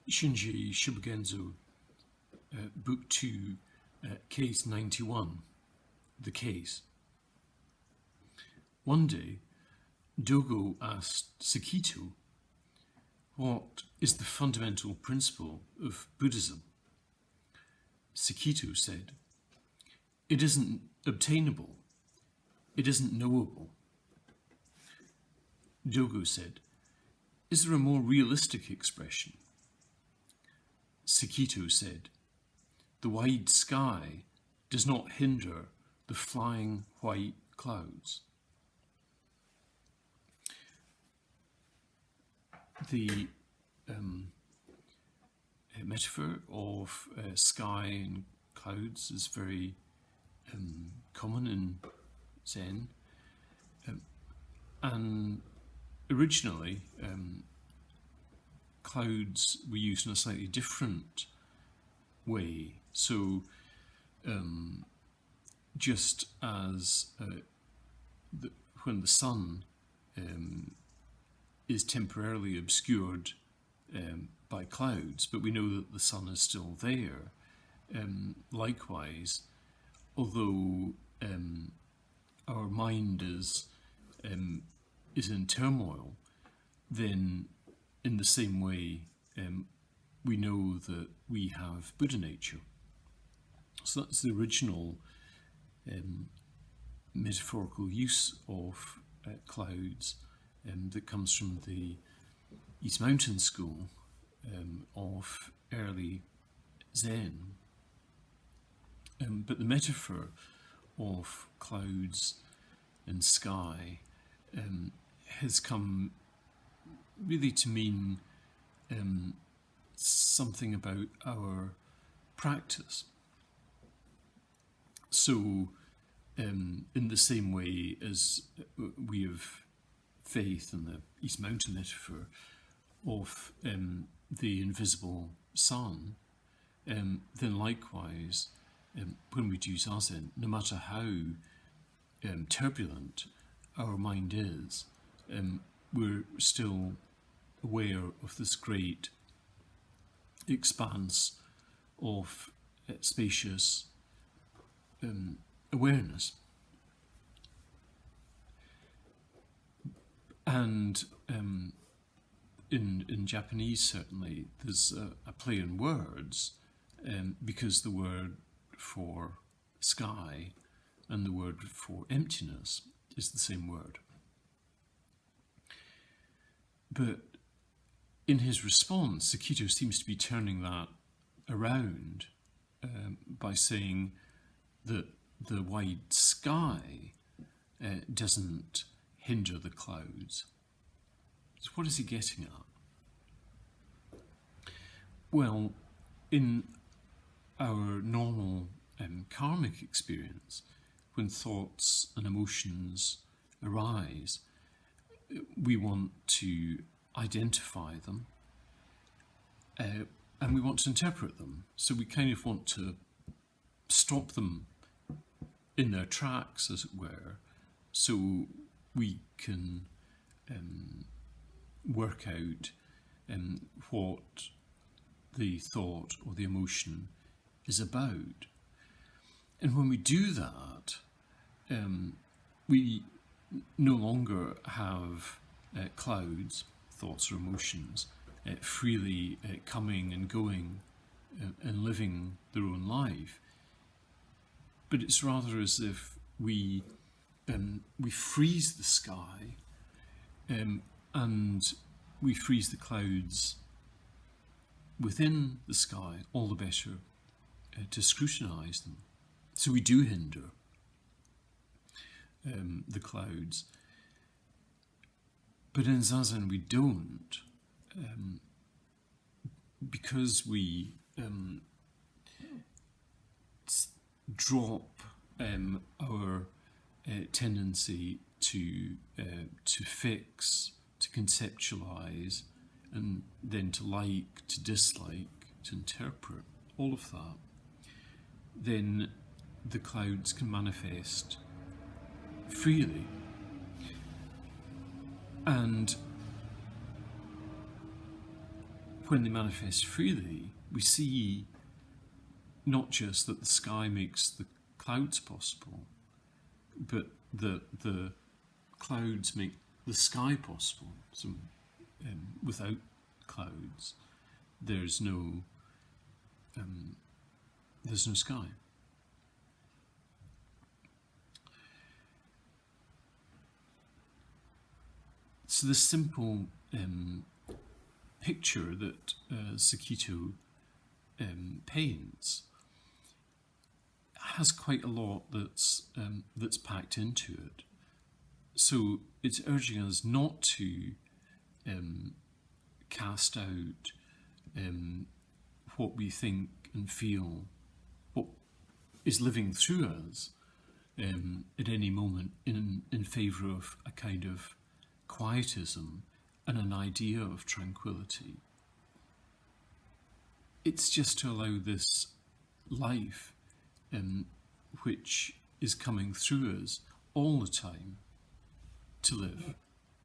Shinji Shobogenzo, Book 2, Case 91, The Case. One day, Dogo asked Sekito, "What is the fundamental principle of Buddhism?" Sekito said, "It isn't obtainable. It isn't knowable." Dogo said, "Is there a more realistic expression?" Sekito said, "The wide sky does not hinder the flying white clouds." The metaphor of sky and clouds is very common in Zen, and originally clouds were used in a slightly different way. So just as when the sun is temporarily obscured by clouds, but we know that the sun is still there, likewise, although our mind is in turmoil, then in the same way we know that we have Buddha nature. So that's the original metaphorical use of clouds that comes from the East Mountain school of early Zen. But the metaphor of clouds and sky has come really to mean something about our practice. So in the same way as we have faith in the East Mountain metaphor of the invisible sun, then likewise when we do zazen, no matter how turbulent our mind is, we're still aware of this great expanse of spacious awareness. And in Japanese, certainly, there's a play on words, because the word for sky and the word for emptiness is the same word. But in his response, Sekito seems to be turning that around by saying that the wide sky doesn't hinder the clouds. So what is he getting at? Well, in our normal karmic experience, when thoughts and emotions arise, we want to identify them and we want to interpret them. So we kind of want to stop them in their tracks, as it were, so we can work out what the thought or the emotion is about. And when we do that, we no longer have clouds, thoughts or emotions, freely coming and going and living their own life. But it's rather as if we freeze the sky and we freeze the clouds within the sky, all the better to scrutinize them. So we do hinder the clouds. But in Zazen we don't, because we drop our tendency to fix, to conceptualize, and then to like, to dislike, to interpret, all of that, then the clouds can manifest freely. And when they manifest freely, we see not just that the sky makes the clouds possible, but that the clouds make the sky possible. So without clouds, there's no sky. So the simple picture that Sekito paints has quite a lot that's packed into it. So it's urging us not to cast out what we think and feel, what is living through us at any moment in favour of a kind of quietism and an idea of tranquility. It's just to allow this life which is coming through us all the time to live.